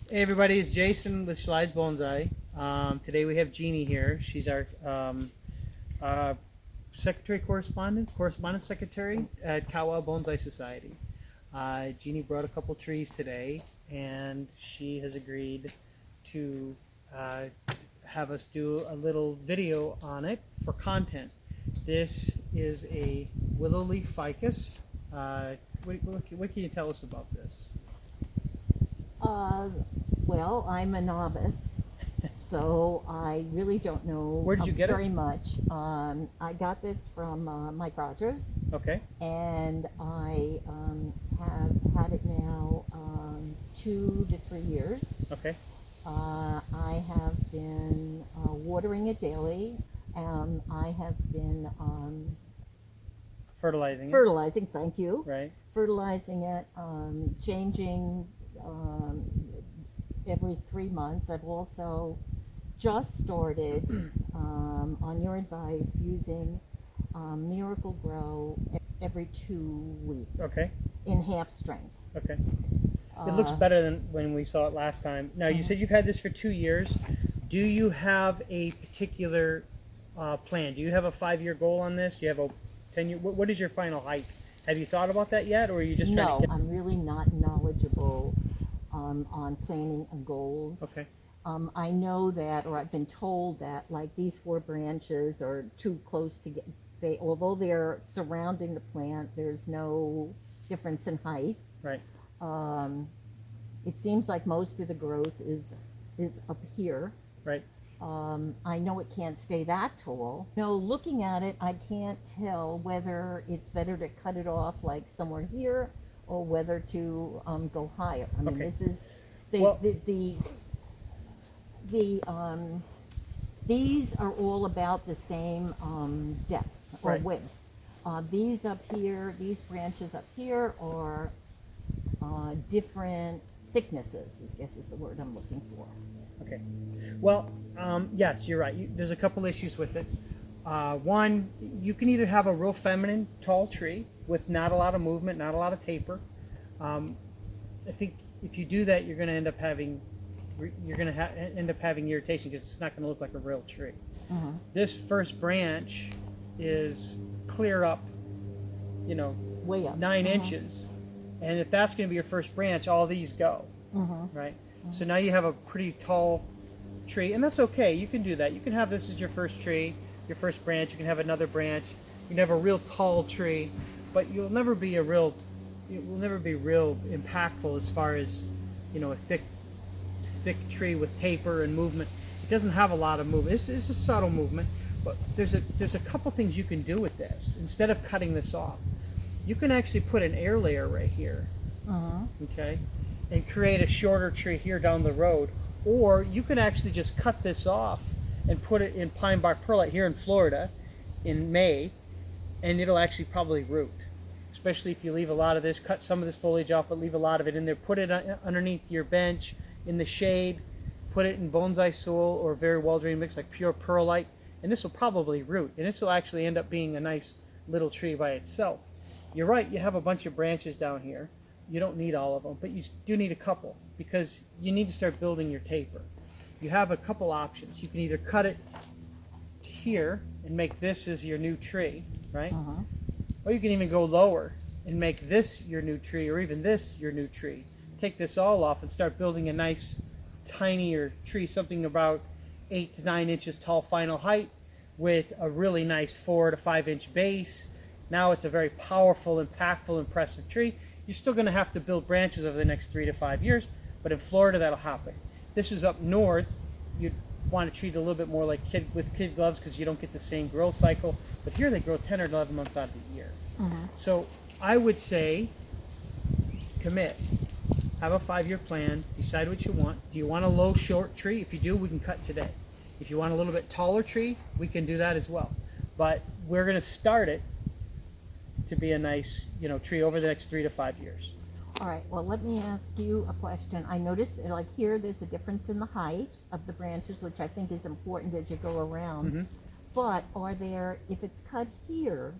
Hey everybody, it's Jason with Schley's Bonsai. Today we have Jeannie here. She's our uh, correspondence secretary at Kawa Bonsai Society. Jeannie brought a couple trees today, and she has agreed to uh, have us do a little video on it for content. This is a willow leaf ficus. What can you tell us about this? Uh, well, I'm a novice, so I really don't know Where did you get it? very much. I got this from Mike Rogers, Okay. and I have had it now 2 to 3 years. Okay. I have been watering it daily. I have been Fertilizing it. fertilizing, thank you, Right. fertilizing it, changing um, every 3 months. I've also just started, on your advice, using Miracle Grow every 2 weeks Okay. in half strength. Okay. It looks better than when we saw it last time. Now, you said you've had this for 2 years. Do you have a particular plan? Do you have a 5-year goal on this? Do you have a 10-year? What is your final height? Have you thought about that yet, or are you just trying No, to get? I'm really not knowledgeable on planning goals. Okay. I know that, or I've been told that, like these 4 branches are too close to get. Although they're surrounding the plant, there's no difference in height. Right. Um, it seems like most of the growth is up here. Right. I know it can't stay that tall. No, looking at it, I can't tell whether it's better to cut it off like somewhere here, or whether to go higher. I mean, Okay. this is the Well- these are all about the same depth or Right. width. These up here, these branches up here are different thicknesses, I guess is the word I'm looking for. Okay. Well, yes, you're right. There's a couple issues with it. One, you can either have a real feminine, tall tree with not a lot of movement, not a lot of taper. I think if you do that, you're going to end up having irritation because it's not going to look like a real tree. This first branch is clear up, Way up. 9 inches, and if that's going to be your first branch, all these go, right? So now you have a pretty tall tree, and that's okay. You can do that. You can have this as your first tree, your first branch. You can have another branch. You can have a real tall tree, but it will never be real impactful as far as, a thick tree with taper and movement. It doesn't have a lot of movement. It's a subtle movement, but there's a couple things you can do with this. Instead of cutting this off, you can actually put an air layer right here, okay, and create a shorter tree here down the road. Or you can actually just cut this off and put it in pine bark perlite here in Florida in May, and it'll actually probably root. Especially if you leave a lot of this, cut some of this foliage off, but leave a lot of it in there. Put it underneath your bench in the shade. Put it in bonsai soil or very well-drained mix like pure perlite, and this will probably root. And this will actually end up being a nice little tree by itself. You're right, you have a bunch of branches down here. You don't need all of them, but you do need a couple because you need to start building your taper. You have a couple options. You can either cut it to here and make this as your new tree, right? Or you can even go lower and make this your new tree, or even this your new tree. Take this all off and start building a nice tinier tree, something about 8 to 9 inches tall final height with a really nice 4 to 5 inch base. Now it's a very powerful, impactful, impressive tree. You're still going to have to build branches over the next 3 to 5 years, but in Florida that'll happen. This is up north. You'd want to treat it a little bit more like kid gloves because you don't get the same growth cycle. But here they grow 10 or 11 months out of the year. So I would say commit. Have a 5-year plan. Decide what you want. Do you want a low, short tree? If you do, we can cut today. If you want a little bit taller tree, we can do that as well. But we're going to start it to be a nice, tree over the next 3 to 5 years. All right, well, let me ask you a question. I noticed, like here, there's a difference in the height of the branches, which I think is important as you go around. But are there, if it's cut here,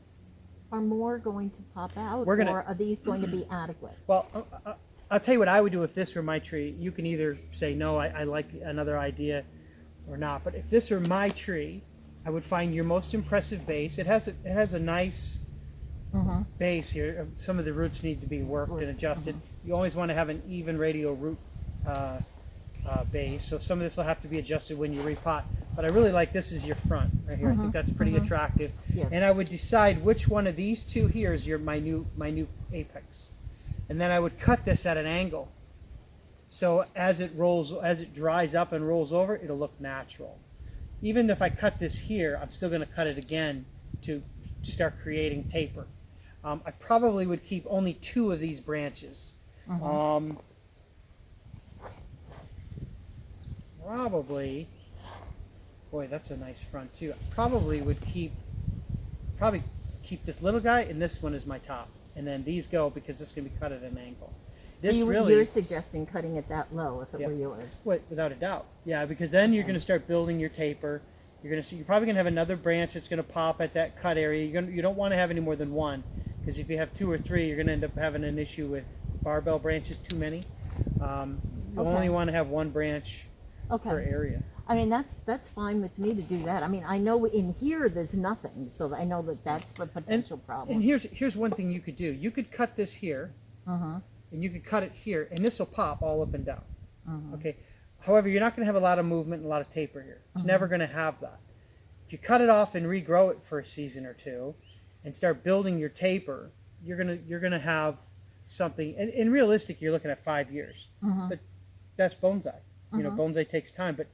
Are more going to pop out, We're gonna- or are these going to be adequate? Well, I'll tell you what I would do if this were my tree. You can either say, no, I like another idea or not. But if this were my tree, I would find your most impressive base. It has a nice base here. Some of the roots need to be worked and adjusted. You always want to have an even radial root base. So some of this will have to be adjusted when you repot. But I really like this as your front right here. I think that's pretty attractive. Yes. And I would decide which one of these two here is my new apex. And then I would cut this at an angle. So as it dries up and rolls over, it'll look natural. Even if I cut this here, I'm still going to cut it again to start creating taper. I probably would keep only 2 of these branches. Probably, boy, that's a nice front too. I probably would keep this little guy, and this one is my top. And then these go because this can be cut at an angle. This So really, you're suggesting cutting it that low if it were yours. without a doubt, yeah, because then you're going to start building your taper. You're probably going to have another branch that's going to pop at that cut area. You don't want to have any more than 1, because if you have 2 or 3, you're going to end up having an issue with barbell branches, too many. You only want to have 1 branch per area. I mean, that's fine with me to do that. I mean, I know in here there's nothing, so I know that's a potential problem. And here's one thing you could do. You could cut this here, and you could cut it here, and this will pop all up and down. Okay. However, you're not going to have a lot of movement and a lot of taper here. It's never going to have that. If you cut it off and regrow it for a season or 2, and start building your taper, you're gonna have something. And realistic, you're looking at 5 years. But that's bonsai. You know, bonsai takes time, but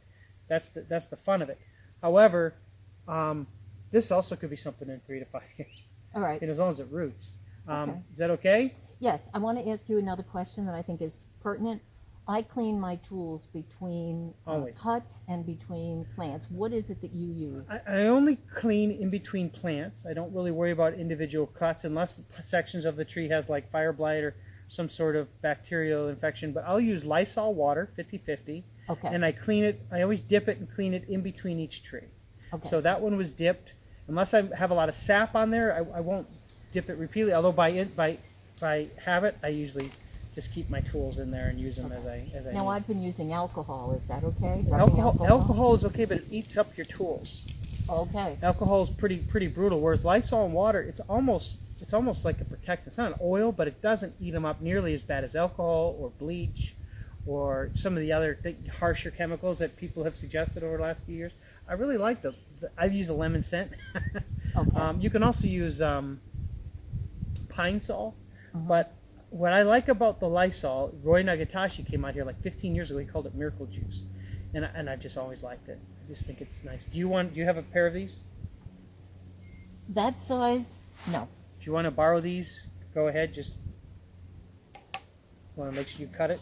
that's the fun of it. However, this also could be something in 3 to 5 years. All right. And as long as it roots. Is that okay? Yes, I want to ask you another question that I think is pertinent. I clean my tools between cuts and between plants. What is it that you use? I only clean in between plants. I don't really worry about individual cuts unless the sections of the tree has like fire blight or some sort of bacterial infection. But I'll use Lysol water, 50-50. Okay. And I clean it. I always dip it and clean it in between each tree. Okay. So that one was dipped. Unless I have a lot of sap on there, I won't dip it repeatedly. Although by habit, I usually just keep my tools in there and use them as I Now, need. I've been using alcohol. Is that okay? Rubbing Alcohol is okay, but it eats up your tools. Okay. Alcohol is pretty brutal. Whereas Lysol and water, it's almost like a protectant. It's not an oil, but it doesn't eat them up nearly as bad as alcohol or bleach or some of the other harsher chemicals that people have suggested over the last few years. I really like I use a lemon scent. Okay. You can also use pine sol, but what I like about the Lysol, Roy Nagatashi came out here like 15 years ago. He called it miracle juice, and I just always liked it. I just think it's nice. Do you have a pair of these? That size? No. If you want to borrow these, go ahead. Just want to make sure you cut it.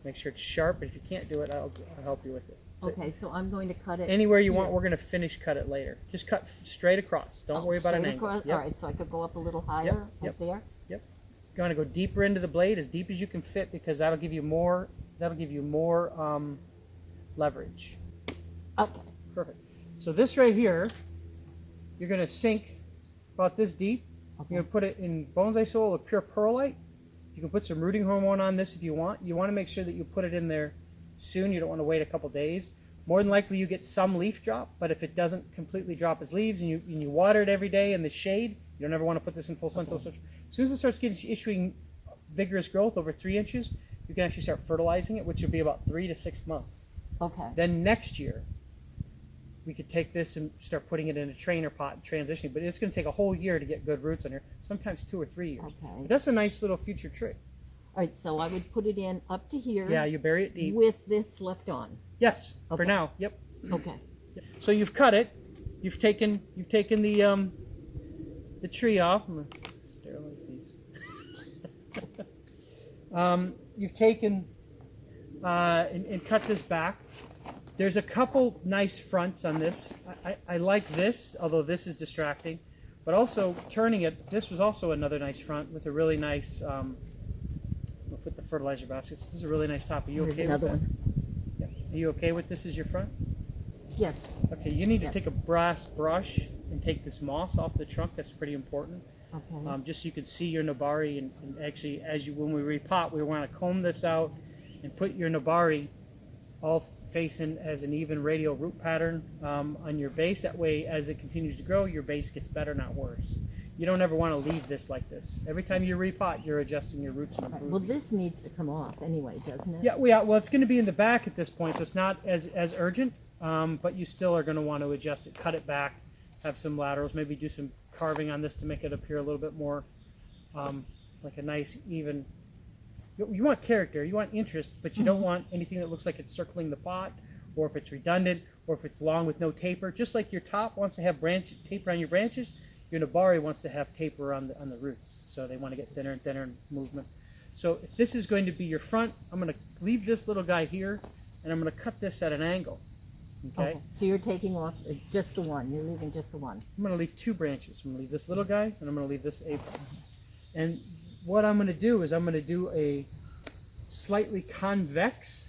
Make sure it's sharp. But if you can't do it, I'll help you with it. Okay, so I'm going to cut it Anywhere you here. want. We're going to finish cut it later. Just cut straight across. Don't worry about an straight angle. across? Yep. All right, so I could go up a little higher Yep. there. Yep. You want to go deeper into the blade, as deep as you can fit, because that'll give you more. Leverage. Okay. Perfect. So this right here, you're going to sink about this deep. Okay. You're going to put it in bonsai soil or pure perlite. You can put some rooting hormone on this if you want. You want to make sure that you put it in there soon. You don't want to wait a couple days. More than likely you get some leaf drop, but if it doesn't completely drop its leaves and you water it every day in the shade, you don't ever want to put this in full sun. As soon as it starts issuing vigorous growth over 3 inches, you can actually start fertilizing it, which will be about 3 to 6 months. Okay. Then next year, we could take this and start putting it in a trainer pot and transitioning, but it's going to take a whole year to get good roots on here, sometimes 2 or 3 years. Okay. But that's a nice little future tree. All right, so I would put it in up to here. Yeah, you bury it deep. With this left on. Yes, for Okay. now. Yep. Okay. So you've cut it. You've taken the tree off. I'm gonna sterilize these. You've taken and cut this back. There's a couple nice fronts on this. I like this, although this is distracting. But also turning it, this was also another nice front with a really nice. We'll put the fertilizer baskets. This is a really nice top. Are you Here's okay another with that? one. Yeah. Are you okay with this as your front? Yes. Okay, you need to take a brass brush and take this moss off the trunk. That's pretty important. Okay. Just so you can see your nabari, and actually, when we repot, we want to comb this out and put your nabari all facing as an even radial root pattern on your base. That way, as it continues to grow, your base gets better, not worse. You don't ever want to leave this like this. Every time you repot, you're adjusting your roots and improving. Well, this needs to come off anyway, doesn't it? Yeah, well, it's going to be in the back at this point, so it's not as urgent, but you still are going to want to adjust it, cut it back, have some laterals, maybe do some carving on this to make it appear a little bit more like a nice, even. You want character, you want interest, but you don't want anything that looks like it's circling the pot, or if it's redundant, or if it's long with no taper. Just like your top wants to have taper on your branches, your nabari wants to have taper on the roots. So they want to get thinner and thinner in movement. So if this is going to be your front, I'm going to leave this little guy here, and I'm going to cut this at an angle. Okay? So you're taking off just the one. You're leaving just the one. I'm going to leave two branches. I'm going to leave this little guy, and I'm going to leave this apex. And what I'm going to do is I'm going to do a slightly convex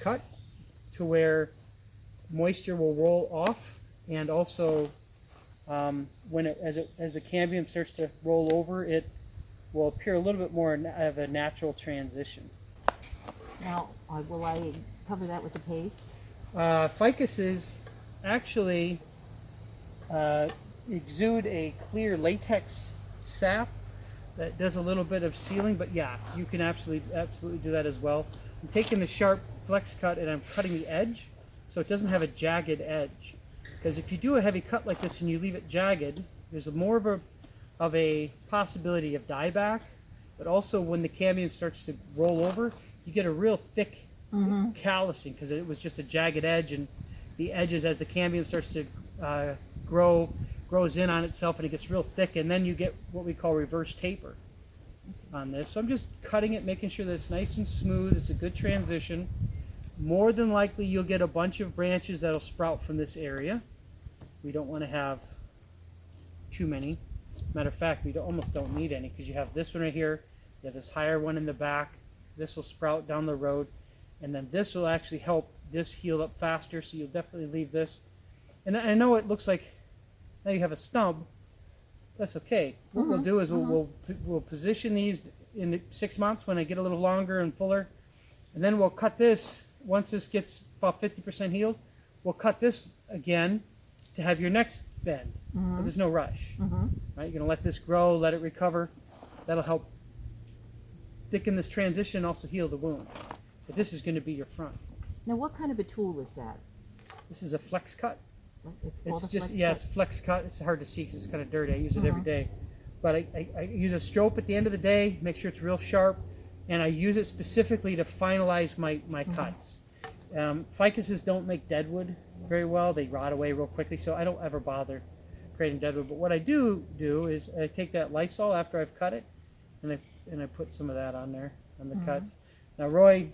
cut to where moisture will roll off, and also as the cambium starts to roll over, it will appear a little bit more of a natural transition. Now, will I cover that with the paste? Ficuses actually exude a clear latex sap that does a little bit of sealing, but yeah, you can absolutely do that as well. I'm taking the sharp flex cut and I'm cutting the edge so it doesn't have a jagged edge. Because if you do a heavy cut like this and you leave it jagged, there's more of a possibility of dieback, but also when the cambium starts to roll over, you get a real thick callousing because it was just a jagged edge, and the edges, as the cambium starts to grows in on itself and it gets real thick, and then you get what we call reverse taper on this. So I'm just cutting it, making sure that it's nice and smooth, it's a good transition. More than likely you'll get a bunch of branches that'll sprout from this area. We don't want to have too many. Matter of fact, we almost don't need any, because you have this one right here, you have this higher one in the back, this will sprout down the road, and then this will actually help this heal up faster, so you'll definitely leave this. And I know it looks like now you have a stub. That's okay. What we'll do is we'll position these in 6 months when they get a little longer and fuller, and then we'll cut this. Once this gets about 50% healed, we'll cut this again to have your next bend. But there's no rush. Right? You're going to let this grow, let it recover. That'll help thicken this transition and also heal the wound. But this is going to be your front. Now, what kind of a tool is that? This is a flex cut. It's just, it's flex cut. It's hard to see because it's kind of dirty. I use it every day. But I use a strobe at the end of the day, make sure it's real sharp, and I use it specifically to finalize my cuts. Ficuses don't make deadwood very well. They rot away real quickly, so I don't ever bother creating deadwood. But what I do is I take that Lysol after I've cut it, and I put some of that on there, on the cuts. Now, Roy,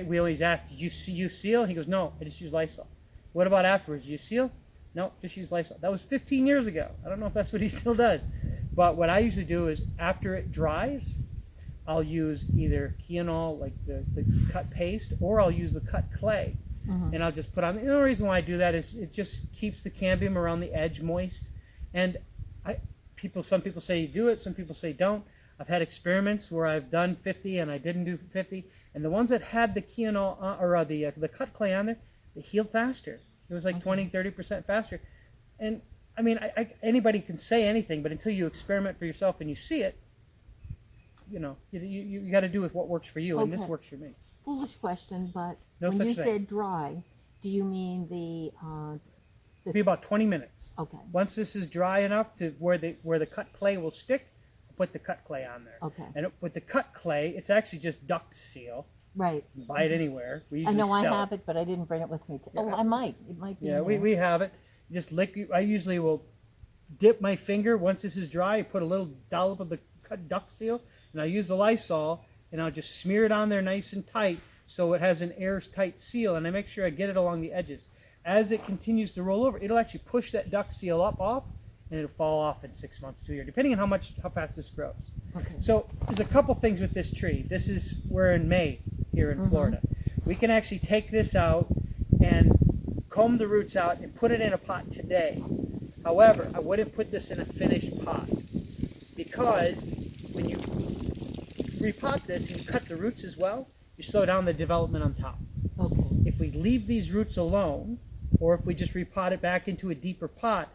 we always ask, did you seal? And he goes, no, I just use Lysol. What about afterwards? Did you seal? No, just use Lysol. That was 15 years ago. I don't know if that's what he still does. But what I usually do is after it dries, I'll use either Keenol, like the cut paste, or I'll use the cut clay. And I'll just put on. The only reason why I do that is it just keeps the cambium around the edge moist. And some people say you do it, some people say don't. I've had experiments where I've done 50 and I didn't do 50. And the ones that had the Keenol or the cut clay on there, they healed faster. It was like 20-30% faster. And I mean, anybody can say anything, but until you experiment for yourself and you see it, you know, you got to do with what works for you, and this works for me. Foolish question, but No when such you thing. said dry, do you mean the It'll be about 20 minutes. Okay. Once this is dry enough to where the cut clay will stick, I'll put the cut clay on there. Okay. And with the cut clay, it's actually just duct seal. Right. You can buy it anywhere. We I usually know I sell have it, but I didn't bring it with me. Oh, I might. It might be. Yeah, in there. we have it. Just lick. I usually will dip my finger. Once this is dry, I put a little dollop of the cut duct seal, and I use the Lysol, and I'll just smear it on there nice and tight so it has an airtight seal, and I make sure I get it along the edges. As it continues to roll over, it'll actually push that duct seal off, and it'll fall off in 6 months to a year, depending on how fast this grows. Okay. So there's a couple things with this tree. We're in May here in Florida. We can actually take this out and comb the roots out and put it in a pot today. However, I wouldn't put this in a finished pot because when you repot this and you cut the roots as well, you slow down the development on top. Okay. If we leave these roots alone, or if we just repot it back into a deeper pot,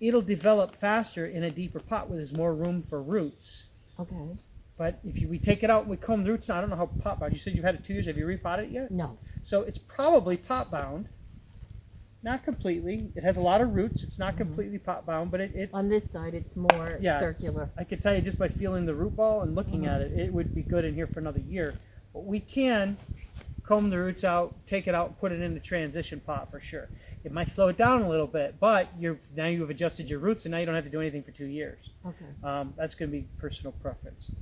it'll develop faster in a deeper pot where there's more room for roots. Okay. But if we take it out and we comb the roots, now I don't know how pot bound. You said you've had it 2 years. Have you repotted it yet? No. So it's probably pot bound. Not completely. It has a lot of roots. It's not completely pot bound, but it's. On this side, it's more Yeah. circular. I could tell you just by feeling the root ball and looking at it, it would be good in here for another year. But we can comb the roots out, take it out, and put it in the transition pot for sure. It might slow it down a little bit, but now you have adjusted your roots, and now you don't have to do anything for 2 years. Okay. That's going to be personal preference.